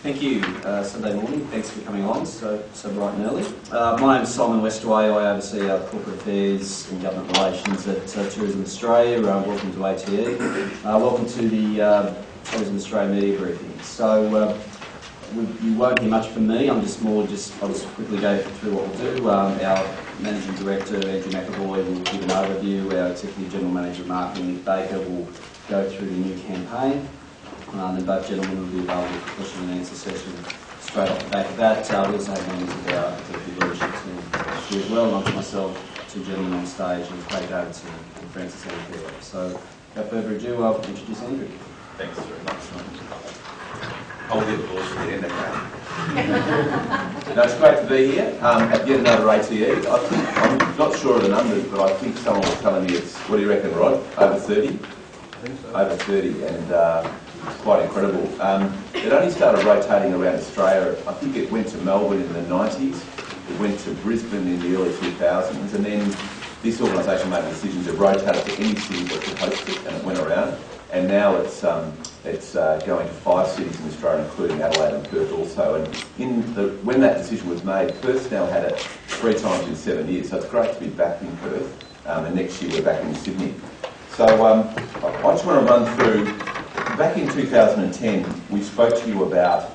Thank you. Sunday morning. Thanks for coming along so bright and early. My name is Simon Westaway. I oversee corporate affairs and government relations at Tourism Australia. Welcome to ATE. Welcome to the Tourism Australia media briefing. So you won't hear much from me. I'll just quickly go through what we'll do. Our Managing Director, Andrew McAvoy, will give an overview. Our Executive General Manager of Marketing, Nick Baker, will go through the new campaign. And both gentlemen will be available for question and answer session straight off the back of that. We also have members of our executive leadership team here as well, along myself, two gentlemen on stage, and Craig Davidson and Francis Anfield. So, without further ado, I'll introduce Andrew. Thanks very much. I'll get applause at the end, okay? No, it's great to be here at yet another ATE. I'm not sure of the numbers, but I think someone was telling me it's, what do you reckon, Rod? Over 30? I think so. Over 30, and it's quite incredible. It only started rotating around Australia. I think it went to Melbourne in the 90s, it went to Brisbane in the early 2000s, and then this organisation made a decision to rotate it to any city that could host it, and it went around. And now it's going to 5 cities in Australia, including Adelaide and Perth also. And when that decision was made, Perth now had it 3 times in 7 years, so it's great to be back in Perth. And next year we're back in Sydney. So I just want to run through. Back in 2010, we spoke to you about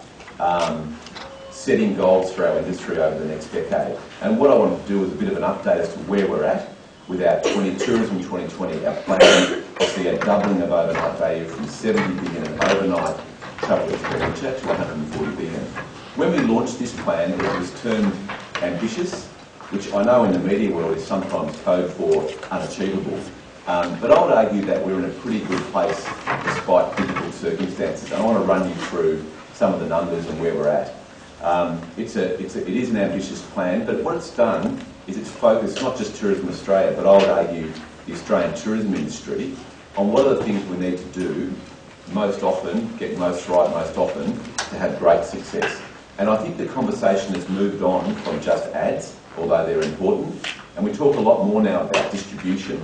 setting goals for our industry over the next decade. And what I wanted to do was a bit of an update as to where we're at with our Tourism 2020, our plan to see a doubling of overnight value from 70 billion in overnight travel expenditure to 140 billion. When we launched this plan, it was termed ambitious, which I know in the media world is sometimes code for unachievable. But I would argue that we're in a pretty good place despite difficult circumstances. And I want to run you through some of the numbers and where we're at. It is an ambitious plan, but what it's done is it's focused not just Tourism Australia, but I would argue the Australian tourism industry on what are the things we need to do most often, get most right most often, to have great success. And I think the conversation has moved on from just ads, although they're important, and we talk a lot more now about distribution,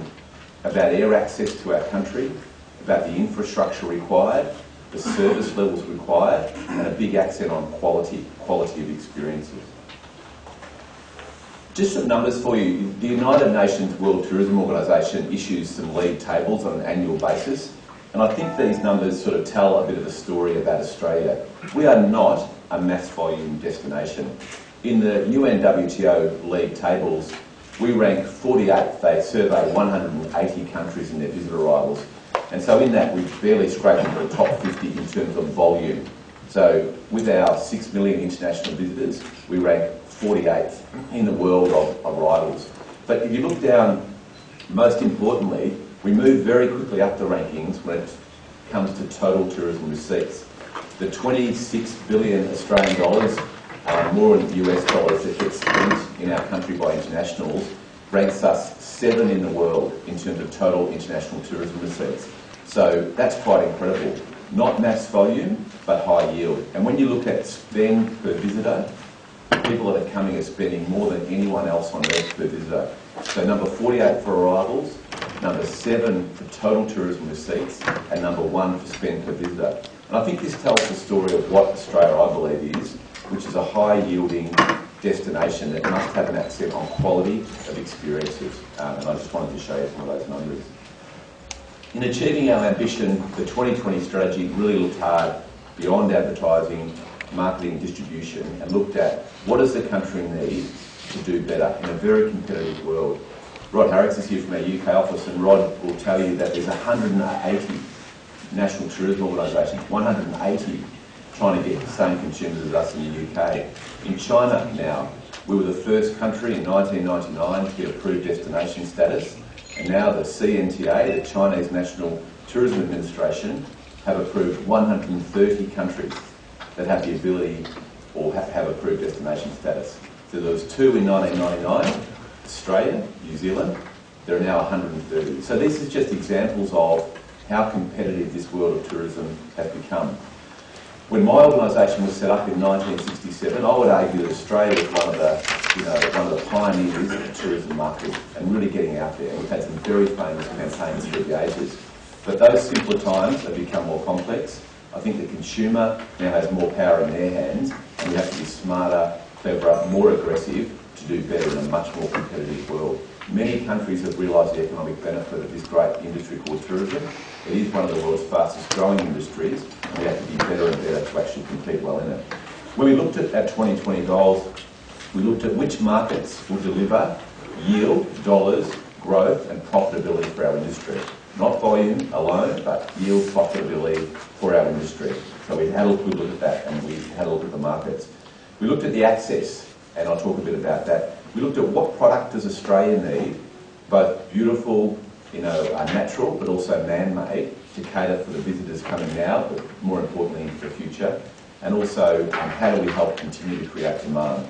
about air access to our country, about the infrastructure required, the service levels required, and a big accent on quality of experiences. Just some numbers for you. The United Nations World Tourism Organisation issues some league tables on an annual basis, and I think these numbers sort of tell a bit of a story about Australia. We are not a mass volume destination. In the UN WTO league tables, we rank 48th. They survey 180 countries in their visitor arrivals. And so in that, we've barely scraped into the top 50 in terms of volume. So with our 6 million international visitors, we rank 48th in the world of arrivals. But if you look down, most importantly, we move very quickly up the rankings when it comes to total tourism receipts. The 26 billion Australian dollars, more in US dollars, that gets spent in our country by internationals, ranks us 7 in the world in terms of total international tourism receipts. So that's quite incredible. Not mass volume, but high yield. And when you look at spend per visitor, people that are coming are spending more than anyone else on earth per visitor. So number 48 for arrivals, number 7 for total tourism receipts, and number 1 for spend per visitor. And I think this tells the story of what Australia, I believe, is, which is a high-yielding destination that must have an accent on quality of experiences. And I just wanted to show you some of those numbers. In achieving our ambition, the 2020 strategy really looked hard beyond advertising, marketing, distribution, and looked at what does the country need to do better in a very competitive world. Rod Harricks is here from our UK office, and Rod will tell you that there's 180 national tourism organisations, 180 trying to get the same consumers as us in the UK. In China now, we were the first country in 1999 to get approved destination status, and now the CNTA, the Chinese National Tourism Administration, have approved 130 countries that have the ability or have approved destination status. So there was 2 in 1999, Australia, New Zealand, there are now 130. So this is just examples of how competitive this world of tourism has become. When my organisation was set up in 1967, I would argue that Australia was one of the pioneers of the tourism market and really getting out there. We've had some very famous campaigns through the ages. But those simpler times have become more complex. I think the consumer now has more power in their hands, and we have to be smarter, cleverer, more aggressive to do better in a much more competitive world. Many countries have realised the economic benefit of this great industry called tourism. It is one of the world's fastest growing industries, and we have to be better and better to actually compete well in it. When we looked at our 2020 goals, we looked at which markets will deliver yield, dollars, growth and profitability for our industry. Not volume alone, but yield, profitability for our industry. So we had a good look at that, and we had a look at the markets. We looked at the access, and I'll talk a bit about that. We looked at what product does Australia need, both beautiful, natural, but also man-made, to cater for the visitors coming now, but more importantly for the future. And also, how do we help continue to create demand?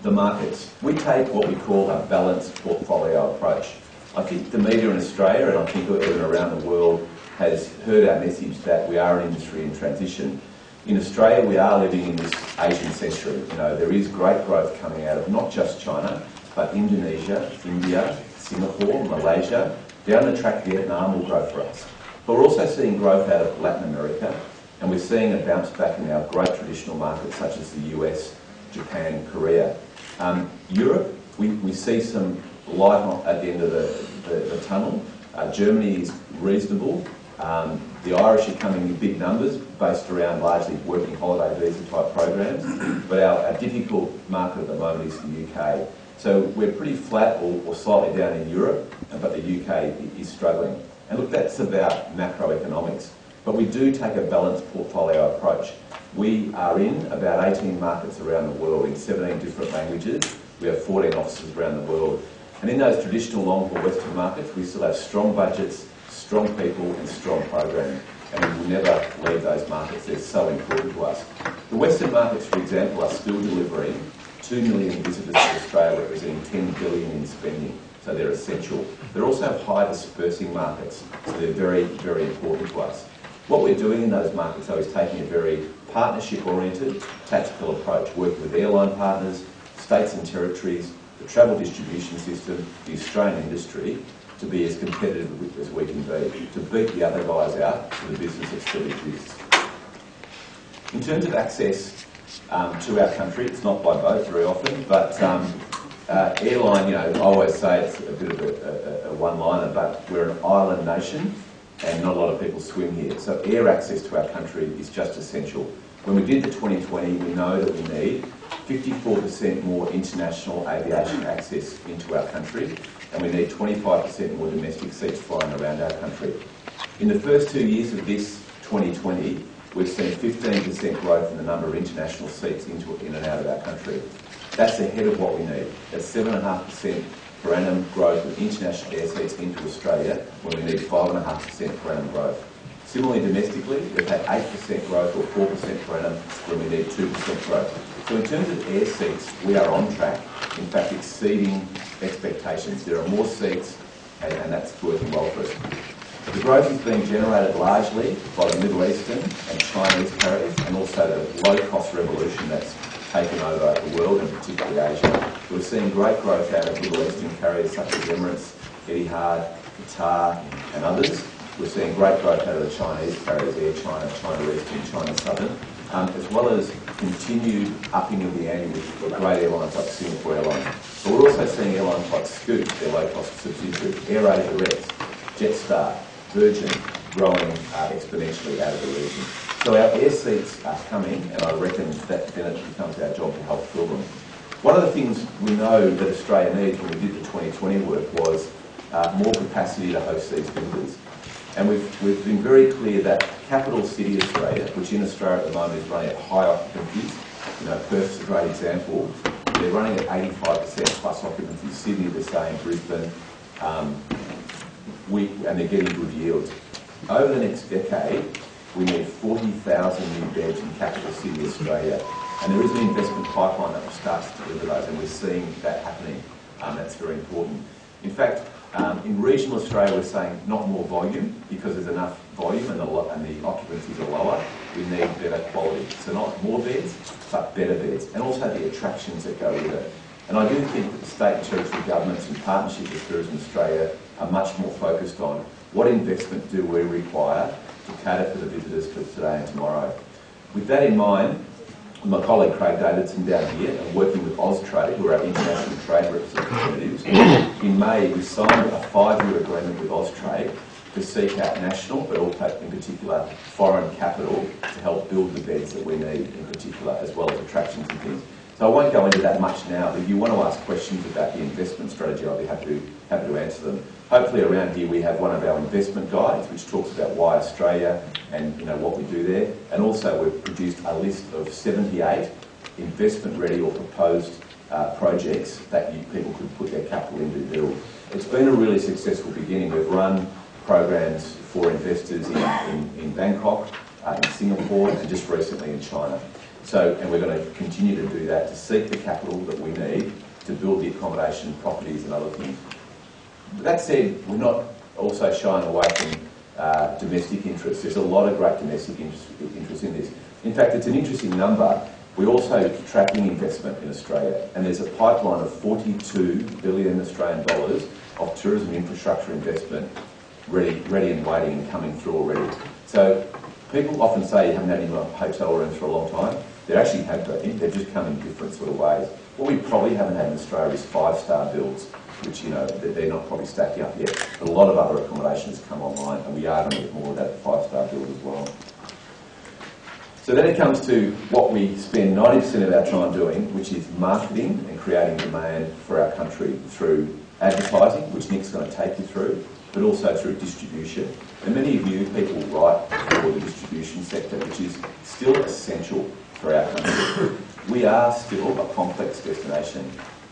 The markets. We take what we call a balanced portfolio approach. I think the media in Australia, and I think everyone around the world, has heard our message that we are an industry in transition. In Australia, we are living in this Asian century. There is great growth coming out of not just China, but Indonesia, India, Singapore, Malaysia. Down the track, Vietnam will grow for us. But we're also seeing growth out of Latin America, and we're seeing a bounce back in our great traditional markets such as the US, Japan, Korea. Europe, we see some light at the end of the tunnel. Germany is reasonable. The Irish are coming in big numbers, based around largely working holiday visa type programs. But our difficult market at the moment is the UK. So we're pretty flat or slightly down in Europe, but the UK is struggling. And look, that's about macroeconomics. But we do take a balanced portfolio approach. We are in about 18 markets around the world in 17 different languages. We have 14 offices around the world. And in those traditional long-haul Western markets, we still have strong budgets, strong people and strong programming. And we will never leave those markets. They're so important to us. The Western markets, for example, are still delivering 2 million visitors to Australia, representing 10 billion in spending. So they're essential. They're also high dispersing markets, so they're very, very important to us. What we're doing in those markets, though, is taking a very partnership-oriented, tactical approach, working with airline partners, states and territories, the travel distribution system, the Australian industry, to be as competitive as we can be, to beat the other guys out for the business that still exists. In terms of access to our country, it's not by boat very often, but airline, I always say it's a bit of a one-liner, but we're an island nation and not a lot of people swim here. So air access to our country is just essential. When we did the 2020, we know that we need 54% more international aviation access into our country, and we need 25% more domestic seats flying around our country. In the first 2 years of this 2020, we've seen 15% growth in the number of international seats in and out of our country. That's ahead of what we need. That's 7.5% per annum growth of international air seats into Australia when we need 5.5% per annum growth. Similarly, domestically, we've had 8% growth or 4% per annum when we need 2% growth. So in terms of air seats, we are on track, in fact exceeding expectations. There are more seats and that's working well for us. The growth is being generated largely by the Middle Eastern and Chinese carriers, and also the low-cost revolution that's taken over the world, and particularly Asia. We're seeing great growth out of Middle Eastern carriers such as Emirates, Etihad, Qatar and others. We're seeing great growth out of the Chinese carriers, Air China, China Eastern, China Southern, as well as continued upping of the ante with great airlines like Singapore Airlines. But we're also seeing airlines like Scoot, their low-cost subsidiary, AirAsia X, Jetstar, Virgin, growing exponentially out of the region. So our air seats are coming, and I reckon that then it becomes our job to help fill them. One of the things we know that Australia needs when we did the 2020 work was more capacity to host these visitors. And we've been very clear that capital city Australia, which in Australia at the moment is running at high occupancies, Perth's a great example, they're running at 85% plus occupancy. Sydney the same, Brisbane, and they're getting good yields. Over the next decade, we need 40,000 new beds in capital city Australia. And there is an investment pipeline that will start to deliver those, and we're seeing that happening. That's very important. In fact, in regional Australia, we're saying not more volume, because there's enough volume and the occupancies are lower. We need better quality. So not more beds, but better beds, and also the attractions that go with it. And I do think that the state and territory governments in partnership with Tourism Australia are much more focused on what investment do we require to cater for the visitors for today and tomorrow. With that in mind, my colleague Craig Davidson down here, and working with Austrade, who are our international trade representatives, in May we signed a 5-year agreement with Austrade to seek out national, but also in particular foreign capital to help build the beds that we need in particular, as well as attractions and things. So I won't go into that much now, but if you want to ask questions about the investment strategy, I'll be happy to answer them. Hopefully around here we have one of our investment guides which talks about why Australia and what we do there. And also we've produced a list of 78 investment ready or proposed projects that people could put their capital into build. It's been a really successful beginning. We've run programs for investors in Bangkok, in Singapore, and just recently in China. And we're going to continue to do that, to seek the capital that we need to build the accommodation, properties and other things. That said, we're not also shying away from domestic interests. There's a lot of great domestic interest in this. In fact, it's an interesting number. We're also tracking investment in Australia, and there's a pipeline of 42 billion Australian dollars of tourism infrastructure investment ready and waiting and coming through already. So people often say you haven't had any hotel rooms for a long time. There actually have been. They've just come in different sort of ways. What we probably haven't had in Australia is 5-star builds, which they're not probably stacking up yet. But a lot of other accommodations come online, and we are going to get more of that 5-star build as well. So then it comes to what we spend 90% of our time doing, which is marketing and creating demand for our country through advertising, which Nick's going to take you through, but also through distribution. And many of you people write for the distribution sector, which is still essential for our country. We are still a complex destination.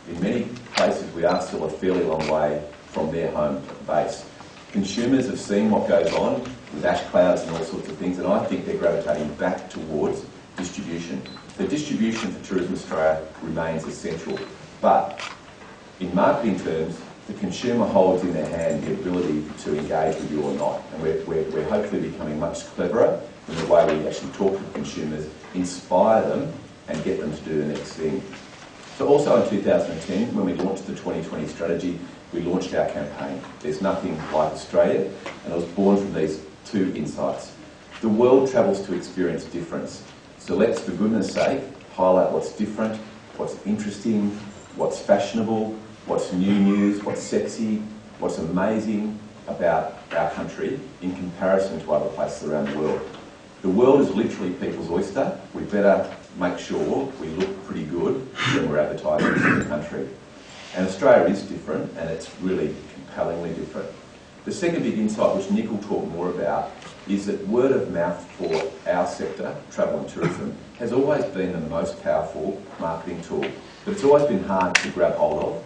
In many places we are still a fairly long way from their home base. Consumers have seen what goes on with ash clouds and all sorts of things, and I think they're gravitating back towards distribution. The distribution for Tourism Australia remains essential, but in marketing terms, the consumer holds in their hand the ability to engage with you or not, and we're hopefully becoming much cleverer in the way we actually talk to consumers, inspire them and get them to do the next thing. So also in 2010, when we launched the 2020 strategy, we launched our campaign, There's Nothing Like Australia, and it was born from these 2 insights. The world travels to experience difference, so let's, for goodness sake, highlight what's different, what's interesting, what's fashionable, what's new news, what's sexy, what's amazing about our country in comparison to other places around the world. The world is literally people's oyster. We better make sure we look pretty good when we're advertising in the country. And Australia is different, and it's really compellingly different. The second big insight, which Nick will talk more about, is that word of mouth for our sector, travel and tourism, has always been the most powerful marketing tool, but it's always been hard to grab hold of.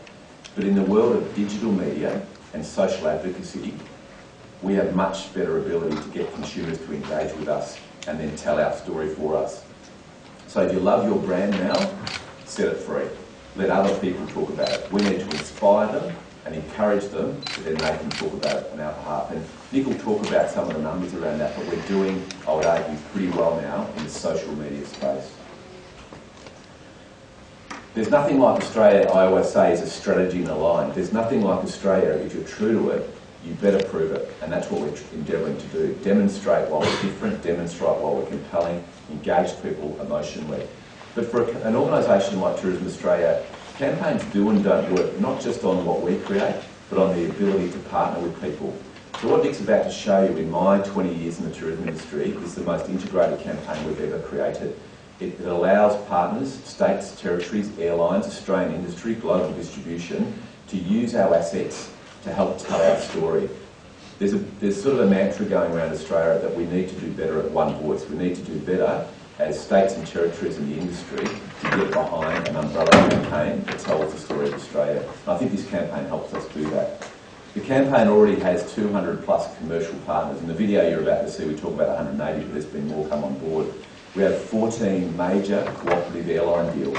But in the world of digital media and social advocacy, we have much better ability to get consumers to engage with us and then tell our story for us. So if you love your brand now, set it free. Let other people talk about it. We need to inspire them and encourage them, so then they can talk about it on our behalf. And Nick will talk about some of the numbers around that, but we're doing, I would argue, pretty well now in the social media space. There's nothing like Australia, I always say, is a strategy in a line. There's nothing like Australia. If you're true to it, you better prove it. And that's what we're endeavouring to do. Demonstrate why we're different, demonstrate why we're compelling, engage people emotionally. But for an organisation like Tourism Australia, campaigns do and don't work, not just on what we create, but on the ability to partner with people. So what Nick's about to show you in my 20 years in the tourism industry is the most integrated campaign we've ever created. It allows partners, states, territories, airlines, Australian industry, global distribution, to use our assets to help tell our story. There's sort of a mantra going around Australia that we need to do better at one voice. We need to do better as states and territories in the industry to get behind an umbrella campaign that tells the story of Australia. And I think this campaign helps us do that. The campaign already has 200 plus commercial partners. In the video you're about to see, we talk about 180, but there's been more come on board. We have 14 major cooperative airline deals.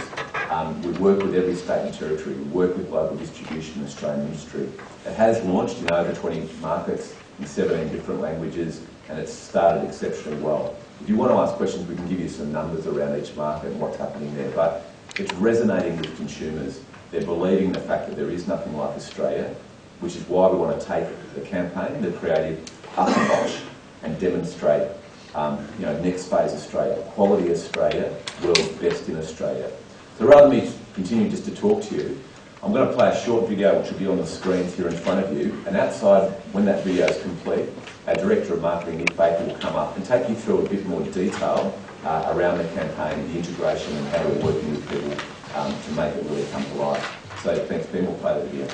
We work with every state and territory. We work with global distribution in the Australian industry. It has launched in over 20 markets in 17 different languages, and it's started exceptionally well. If you want to ask questions, we can give you some numbers around each market and what's happening there, but it's resonating with consumers. They're believing the fact that there is nothing like Australia, which is why we want to take the campaign, the creative, up a notch and demonstrate, next phase Australia, quality Australia, world's best in Australia. So rather than me continue just to talk to you, I'm going to play a short video which will be on the screens here in front of you, and outside, when that video is complete, our Director of Marketing, Nick Baker, will come up and take you through a bit more detail around the campaign, the integration and how we're working with people to make it really come to life. So thanks, Ben. We'll play the video.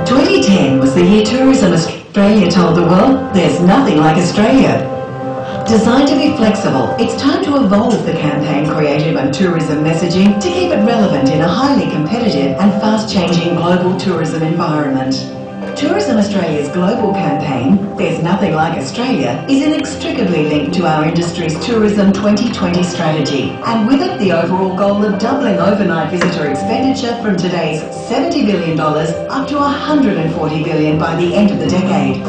2010 was the year Tourism Australia told the world there's nothing like Australia. Designed to be flexible, it's time to evolve the campaign creative and tourism messaging to keep it relevant in a highly competitive and fast-changing global tourism environment. Tourism Australia's global campaign, There's Nothing Like Australia, is inextricably linked to our industry's Tourism 2020 strategy, and with it the overall goal of doubling overnight visitor expenditure from today's $70 billion up to $140 billion by the end of the decade.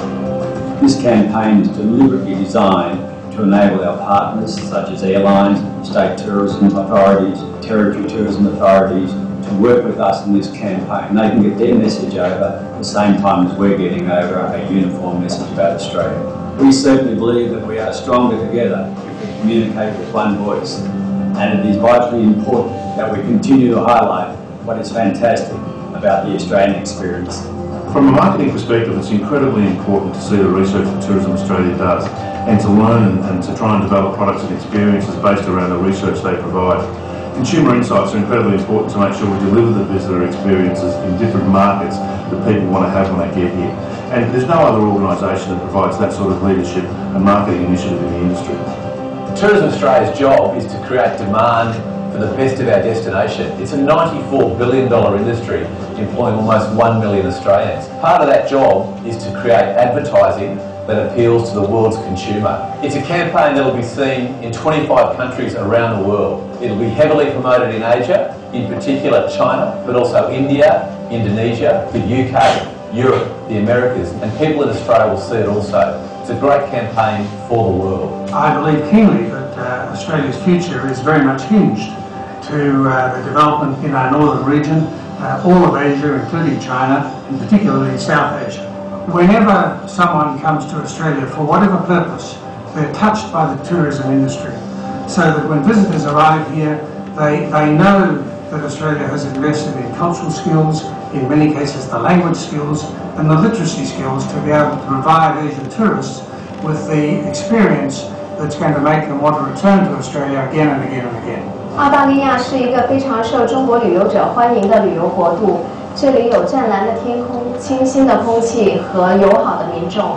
This campaign is deliberately designed to enable our partners, such as airlines, state tourism authorities, territory tourism authorities, to work with us in this campaign. They can get their message over at the same time as we're getting over a uniform message about Australia. We certainly believe that we are stronger together if we communicate with one voice, and it is vitally important that we continue to highlight what is fantastic about the Australian experience. From a marketing perspective, it's incredibly important to see the research that Tourism Australia does and to learn and to try and develop products and experiences based around the research they provide. Consumer insights are incredibly important to make sure we deliver the visitor experiences in different markets that people want to have when they get here. And there's no other organisation that provides that sort of leadership and marketing initiative in the industry. Tourism Australia's job is to create demand for the best of our destination. It's a $94 billion industry employing almost 1 million Australians. Part of that job is to create advertising that appeals to the world's consumer. It's a campaign that will be seen in 25 countries around the world. It'll be heavily promoted in Asia, in particular China, but also India, Indonesia, the UK, Europe, the Americas, and people in Australia will see it also. It's a great campaign for the world. I believe keenly that Australia's future is very much hinged to the development in our northern region, all of Asia, including China, and particularly South Asia. Whenever someone comes to Australia for whatever purpose, they're touched by the tourism industry, so that when visitors arrive here, they know that Australia has invested in cultural skills, in many cases the language skills, and the literacy skills to be able to provide Asian tourists with the experience that's going to make them want to return to Australia again and again and again. 澳大利亚是一个非常受中国旅游者欢迎的旅游国度，这里有湛蓝的天空、清新的空气和友好的民众。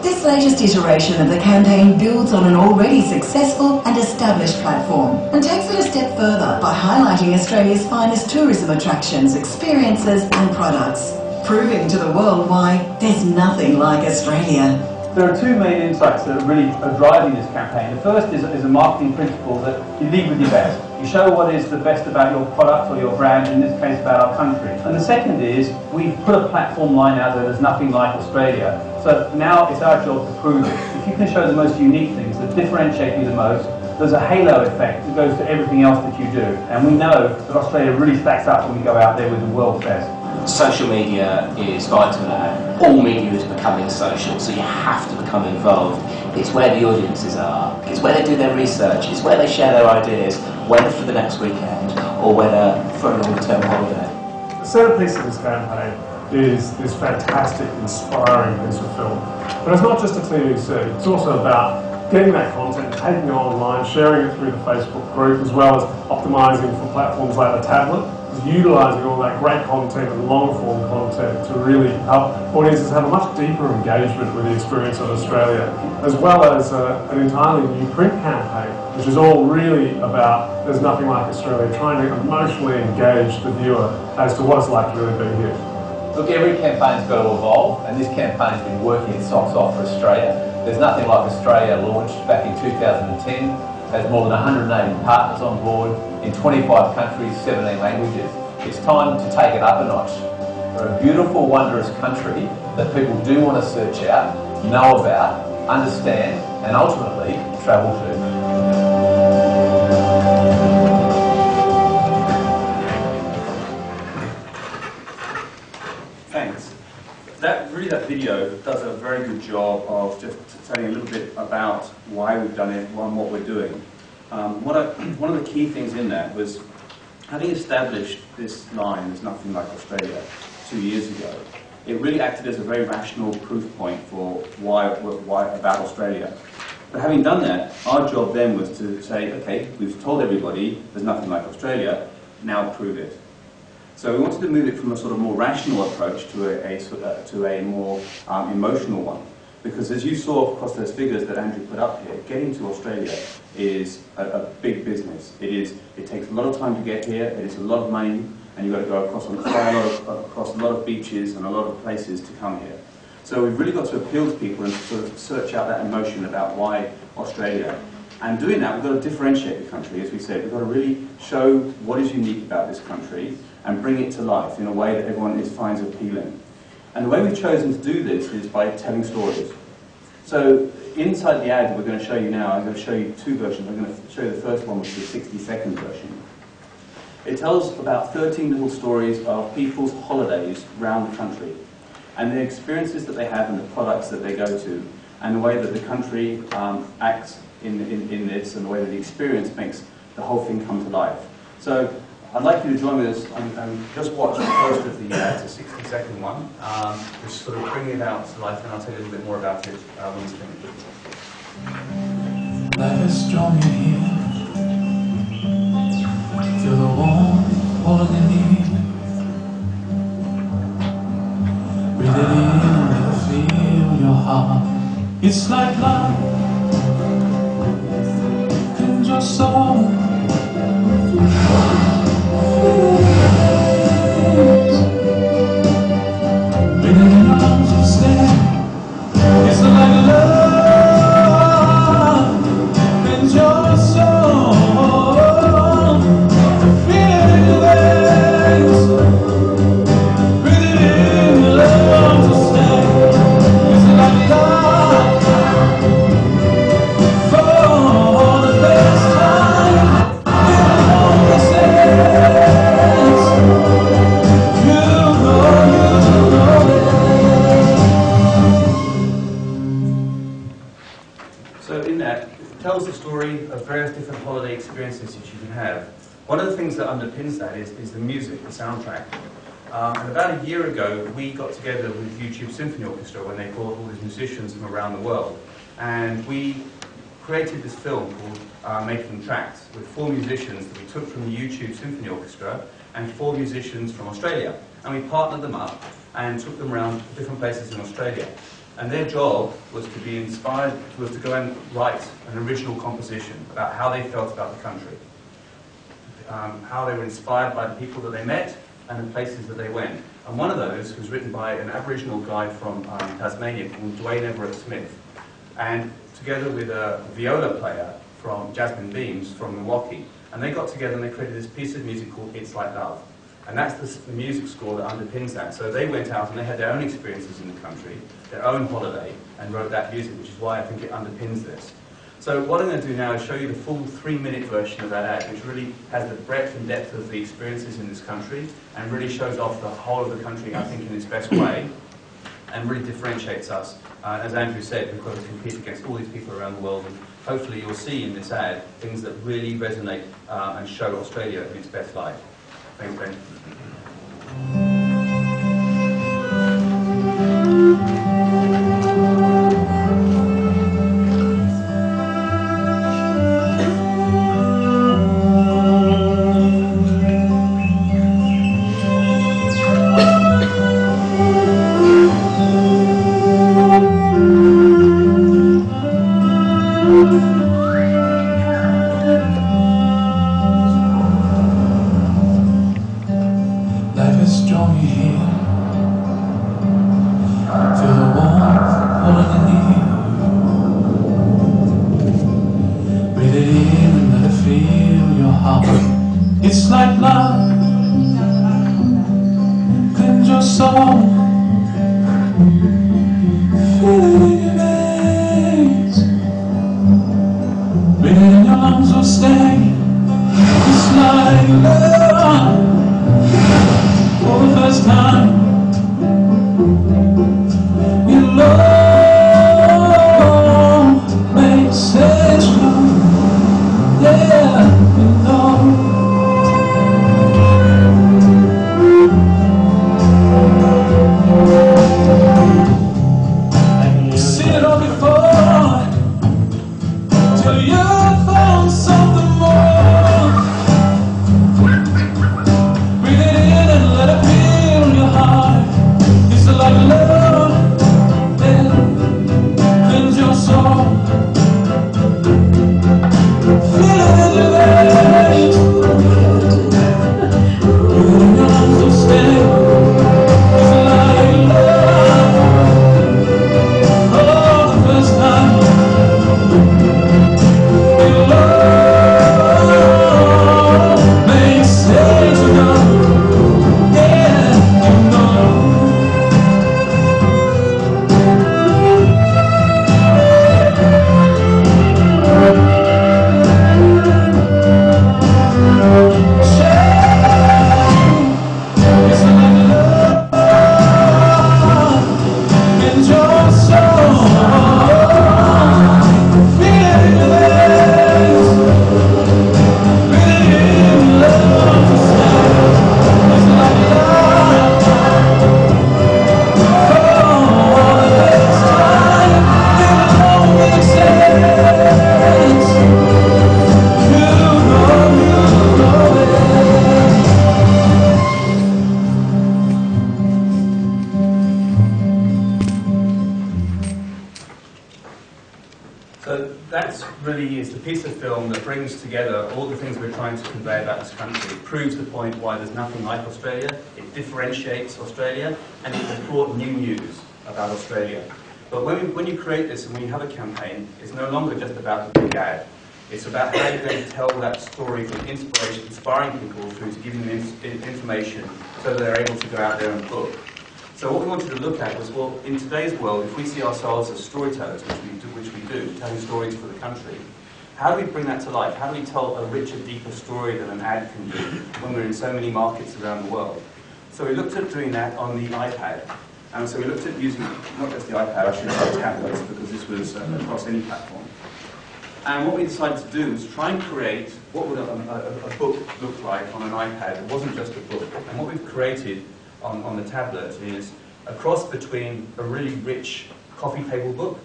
This latest iteration of the campaign builds on an already successful and established platform and takes it a step further by highlighting Australia's finest tourism attractions, experiences and products, proving to the world why there's nothing like Australia. There are two main insights that really are driving this campaign. The first is a marketing principle that you lead with your best. You show what is the best about your product or your brand, in this case about our country. And the second is we've put a platform line out there, there's nothing like Australia. So now it's our job to prove it. If you can show the most unique things that differentiate you the most, there's a halo effect that goes to everything else that you do. And we know that Australia really stacks up when we go out there with the world's best. Social media is vital now. All media is becoming social, so you have to become involved. It's where the audiences are, it's where they do their research, it's where they share their ideas, whether for the next weekend or whether for a long-term holiday. The centerpiece of this campaign is this fantastic, inspiring piece of film. But it's not just a TVC, it's also about getting that content, taking it online, sharing it through the Facebook group, as well as optimising for platforms like the tablet, utilising all that great content and long-form content to really help audiences have a much deeper engagement with the experience of Australia, as well as an entirely new print campaign, which is all really about There's Nothing Like Australia, trying to emotionally engage the viewer as to what it's like to really be here. Look, every campaign's got to evolve, and this campaign's been working its socks off for Australia. There's Nothing Like Australia launched back in 2010, has more than 180 partners on board in 25 countries, 17 languages. It's time to take it up a notch. We're a beautiful, wondrous country that people do want to search out, know about, understand, and ultimately to travel to. Thanks. That video does a very good job of just telling a little bit about why we've done it and what we're doing. One of the key things in that was having established this line, There's Nothing Like Australia, 2 years ago. It really acted as a very rational proof point for why about Australia. But having done that, our job then was to say, okay, we've told everybody there's nothing like Australia, now prove it. So we wanted to move it from a sort of more rational approach to a more emotional one. Because as you saw across those figures that Andrew put up here, getting to Australia is a big business. It takes a lot of time to get here, it is a lot of money, and you've got to go across a lot of beaches and a lot of places to come here. So we've really got to appeal to people and sort of search out that emotion about why Australia. And doing that, we've got to differentiate the country, as we said. We've got to really show what is unique about this country and bring it to life in a way that everyone finds appealing. And the way we've chosen to do this is by telling stories. So inside the ad that we're going to show you now, I'm going to show you two versions. I'm going to show you the first one, which is the 60-second version. It tells about 13 little stories of people's holidays around the country and the experiences that they have and the products that they go to and the way that the country acts in this and the way that the experience makes the whole thing come to life. So I'd like you to join with us and just watch the first of the ads, the 60-second one, just sort of bringing it out to life, and I'll tell you a little bit more about it when it's finished. Life is strong in here. Feel the warmth all in the breathe it in and let it feel your heart. It's like love. Cleanse your soul. Underpins that is the music, the soundtrack. And about a year ago, we got together with YouTube Symphony Orchestra when they brought all these musicians from around the world. And we created this film called Making Tracks with 4 musicians that we took from the YouTube Symphony Orchestra and 4 musicians from Australia. And we partnered them up and took them around different places in Australia. And their job was to be inspired, was to go and write an original composition about how they felt about the country. How they were inspired by the people that they met and the places that they went. And one of those was written by an Aboriginal guy from Tasmania called Dwayne Everett Smith. And together with a viola player from Jasmine Beams from Milwaukee. And they got together and they created this piece of music called It's Like Love. And that's the music score that underpins that. So they went out and they had their own experiences in the country, their own holiday, and wrote that music, which is why I think it underpins this. So what I'm going to do now is show you the full 3-minute version of that ad, which really has the breadth and depth of the experiences in this country, and really shows off the whole of the country, I think, in its best way, and really differentiates us. As Andrew said, we've got to compete against all these people around the world, and hopefully you'll see in this ad things that really resonate and show Australia in its best light. Thanks, Ben. It's like love, cleanse your soul, feel it in your veins. film that brings together all the things we're trying to convey about this country. It proves the point why there's nothing like Australia, it differentiates Australia, and it has brought new news about Australia. But when you create this and when you have a campaign, it's no longer just about the big ad. It's about how you're going to tell that story from inspiration, inspiring people through to giving them information so that they're able to go out there and book. So what we wanted to look at was, well, in today's world, if we see ourselves as storytellers, which we do, telling stories for the country, how do we bring that to life? How do we tell a richer, deeper story than an ad can do when we're in so many markets around the world? So we looked at doing that on the iPad. And so we looked at using not just the iPad, I should say tablets, because this was across any platform. And what we decided to do was try and create what would a book look like on an iPad. It wasn't just a book. And what we've created on the tablet is a cross between a really rich coffee table book,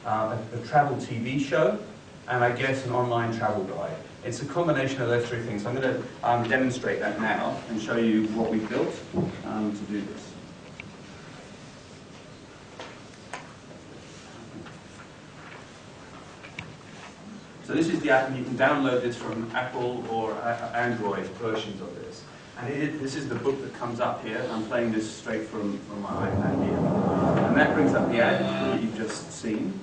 a travel TV show, and I guess an online travel guide. It's a combination of those three things. So I'm going to demonstrate that now and show you what we've built to do this. So this is the app, and you can download this from Apple or Android versions of this. And this is the book that comes up here. I'm playing this straight from my iPad here. And that brings up the ad that you've just seen.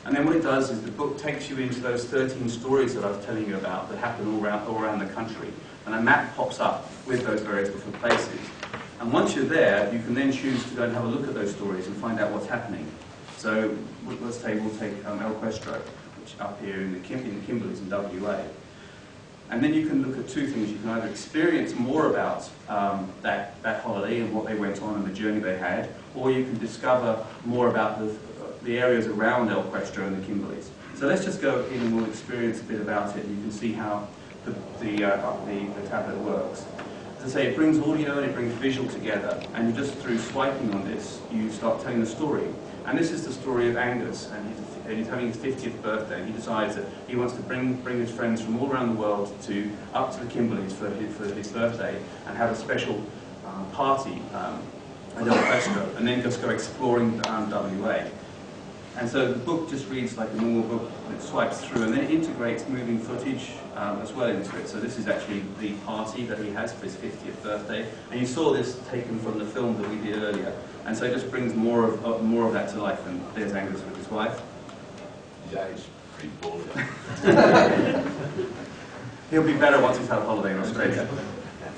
And then what it does is the book takes you into those 13 stories that I was telling you about that happen all around the country. And a map pops up with those various different places. And once you're there, you can then choose to go and have a look at those stories and find out what's happening. So let's say we'll take El Questro, which up here in the Kimberleys in WA. And then you can look at two things. You can either experience more about that holiday and what they went on and the journey they had, or you can discover more about the areas around El Questro and the Kimberleys. So let's just go in and we'll experience a bit about it, and you can see how the tablet works. As I say, it brings audio and it brings visual together, and just through swiping on this, you start telling the story. And this is the story of Angus, and he's having his 50th birthday, and he decides that he wants to bring his friends from all around the world up to the Kimberleys for his birthday and have a special party at El Questro, and then just go exploring WA. And so the book just reads like a normal book, it swipes through, and then it integrates moving footage as well into it. So this is actually the party that he has for his 50th birthday, and you saw this taken from the film that we did earlier. And so it just brings more of that to life. And there's Angus with his wife. Yeah, he's pretty bored. He'll be better once he's had a holiday in Australia.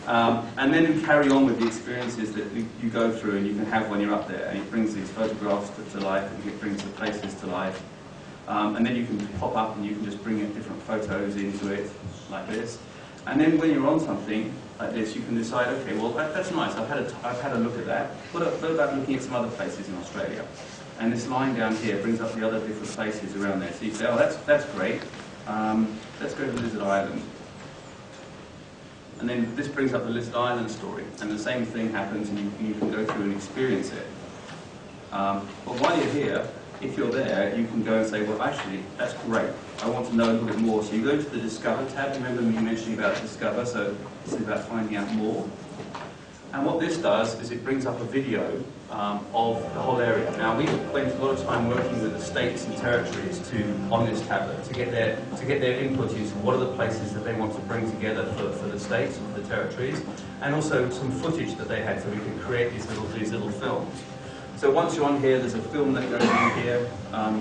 And then you carry on with the experiences that you go through and you can have when you're up there. And it brings these photographs to life, and it brings the places to life. And then you can pop up and you can just bring in different photos into it, like this. And then when you're on something like this, you can decide, okay, well, that's nice, I've had a look at that. What about looking at some other places in Australia? And this line down here brings up the other different places around there. So you say, oh, that's great. Let's go to Lizard Island. And then this brings up the Lizard Island story. And the same thing happens, and you can go through and experience it. But while you're here, if you're there, you can go and say, well, actually, that's great. I want to know a little bit more. So you go to the Discover tab. Remember me mentioning about Discover? So this is about finding out more. And what this does is it brings up a video of the whole area. Now, we spent a lot of time working with the states and territories on this tablet to get their input into what are the places that they want to bring together for the states and for the territories, and also some footage that they had so we could create these little films. So once you're on here, there's a film that goes in here.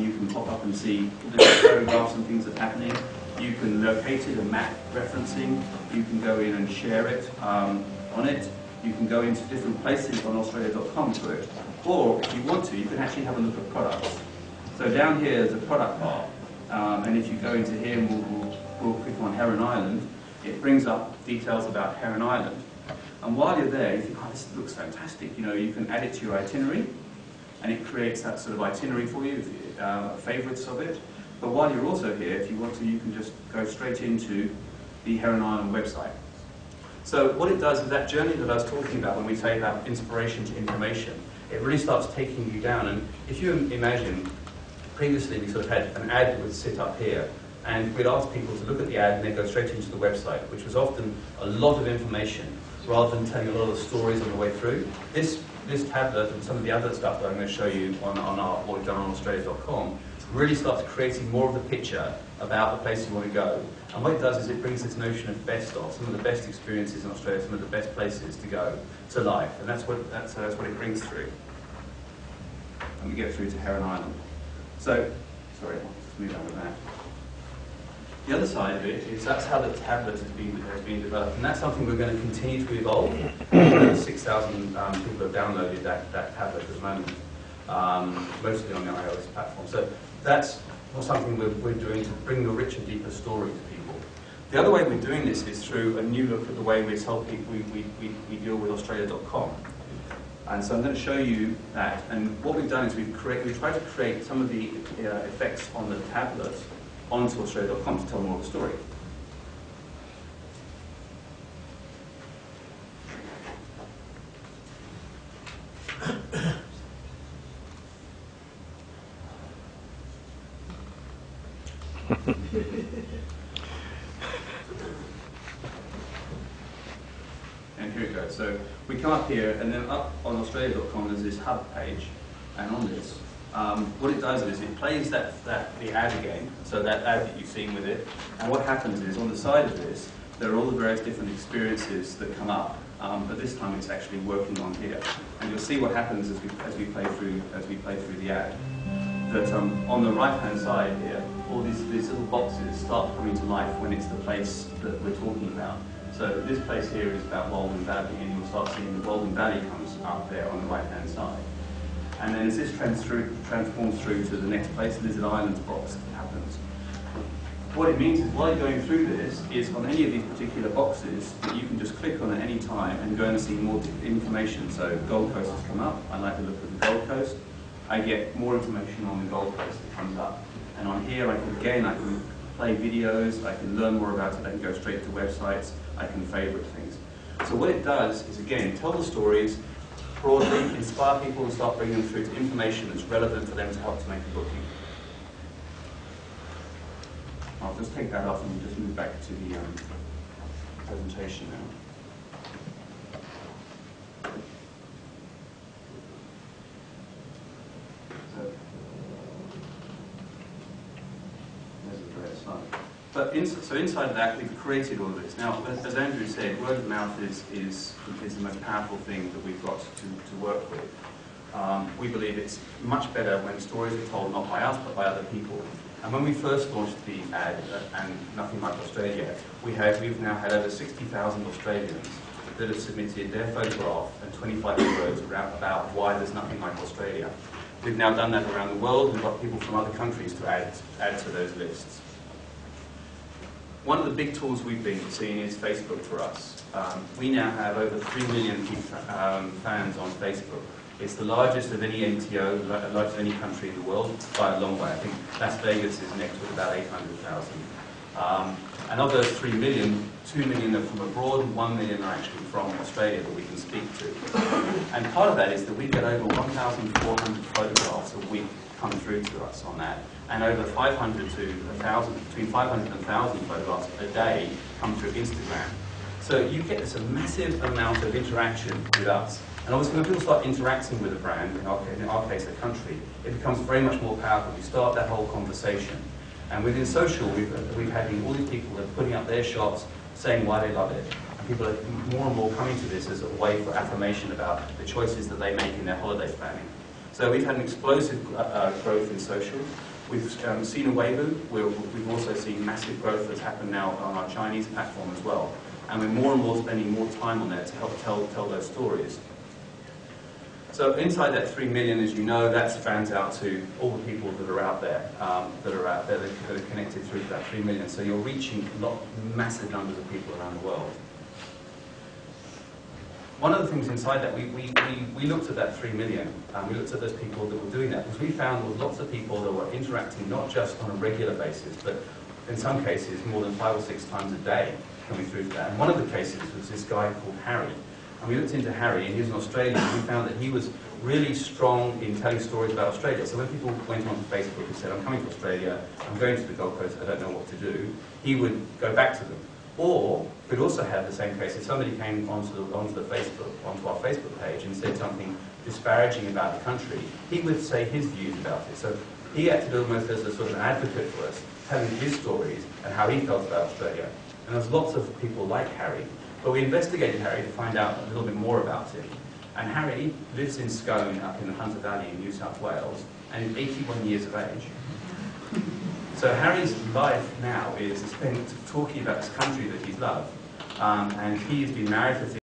You can pop up and see little photographs and things that are happening. You can locate it, a map referencing. You can go in and share it on it. You can go into different places on Australia.com to it. Or, if you want to, you can actually have a look at products. So down here is a product bar. And if you go into here, and we'll click on Heron Island, it brings up details about Heron Island. And while you're there, you think, oh, this looks fantastic. You know, you can add it to your itinerary, and it creates that sort of itinerary for you, favourites of it. But while you're also here, if you want to, you can just go straight into the Heron Island website. So what it does is that journey that I was talking about when we say about inspiration to information, it really starts taking you down. And if you imagine, previously we sort of had an ad that would sit up here, and we'd ask people to look at the ad and then go straight into the website, which was often a lot of information, rather than telling a lot of stories on the way through. This tablet and some of the other stuff that I'm going to show you on what we've done on Australia.com really starts creating more of the picture about the place you want to go. And what it does is it brings this notion of best of, some of the best experiences in Australia, some of the best places to go to life. And that's what it brings through. And we get through to Heron Island. So, sorry, I'll just move on with that. The other side of it is that's how the tablet has been developed, and that's something we're going to continue to evolve. 6,000 people have downloaded that tablet at the moment, mostly on the iOS platform. So that's something we're doing to bring a richer, deeper story to people. The other way we're doing this is through a new look at the way we deal with Australia.com. And so I'm going to show you that. And what we've done is we've tried to create some of the effects on the tablet onto Australia.com to tell more of the story. And here it goes. So we come up here, and then up on Australia.com there's this hub page, and on this, what it does is it plays the ad again, so that ad that you've seen with it, and what happens is on the side of this there are all the various different experiences that come up, but this time it's actually working on here, and you'll see what happens as we play through the ad. That on the right hand side here, all these little boxes start coming to life when it's the place that we're talking about. So this place here is about Walden Valley, and you'll start seeing the Walden Valley comes up there on the right hand side. And then as this transforms through to the next place, there's an islands box that happens. What it means is while you're going through this, is on any of these particular boxes that you can just click on at any time and go and see more information. So Gold Coast has come up. I like the look of the Gold Coast. I get more information on the Gold Coast that comes up. And on here, I can play videos, I can learn more about it, I can go straight to websites, I can favorite things. So what it does is, again, tell the stories, broadly, inspire people and start bringing them through to information that's relevant for them to help to make a booking. I'll just take that off and just move back to the presentation now. But inside of that, we've created all of this. Now, as Andrew said, word of mouth is the most powerful thing that we've got to work with. We believe it's much better when stories are told not by us, but by other people. And when we first launched the ad, and Nothing Like Australia, we've now had over 60,000 Australians that have submitted their photograph and 25 words about why there's nothing like Australia. We've now done that around the world. We've got people from other countries to add to those lists. One of the big tools we've been seeing is Facebook for us. We now have over 3 million fans on Facebook. It's the largest of any NTO, largest of any country in the world by a long way. I think Las Vegas is next with about 800,000. And of those 3 million, 2 million are from abroad and 1 million are actually from Australia that we can speak to. And part of that is that we get over 1,400 photographs a week come through to us on that. And over 500 to 1,000, between 500 and 1,000 photographs a day come through Instagram. So you get this massive amount of interaction with us. And obviously when people start interacting with a brand, in our case a country, it becomes very much more powerful. You start that whole conversation. And within social, we've had all these people that are putting up their shots, saying why they love it. And people are more and more coming to this as a way for affirmation about the choices that they make in their holiday planning. So we've had an explosive growth in social. We've seen a Weibo, we've also seen massive growth that's happened now on our Chinese platform as well. And we're more and more spending more time on there to help tell those stories. So inside that 3 million, as you know, that spans out to all the people that are out there, that are connected through that 3 million. So you're reaching massive numbers of people around the world. One of the things inside that, we looked at that 3 million, and we looked at those people that were doing that, because we found there were lots of people that were interacting not just on a regular basis, but in some cases more than 5 or 6 times a day coming through that. And one of the cases was this guy called Harry. And we looked into Harry, and he was an Australian, and we found that he was really strong in telling stories about Australia. So when people went onto Facebook and said, I'm coming to Australia, I'm going to the Gold Coast, I don't know what to do, he would go back to them. Or we'd also have the same case if somebody came onto our Facebook page and said something disparaging about the country, he would say his views about it. So he acted almost as a sort of advocate for us telling his stories and how he felt about Australia. And there's lots of people like Harry, but we investigated Harry to find out a little bit more about him. And Harry lives in Scone up in the Hunter Valley in New South Wales and is 81 years of age. So Harry's life now is spent talking about this country that he's loved, and he's been married for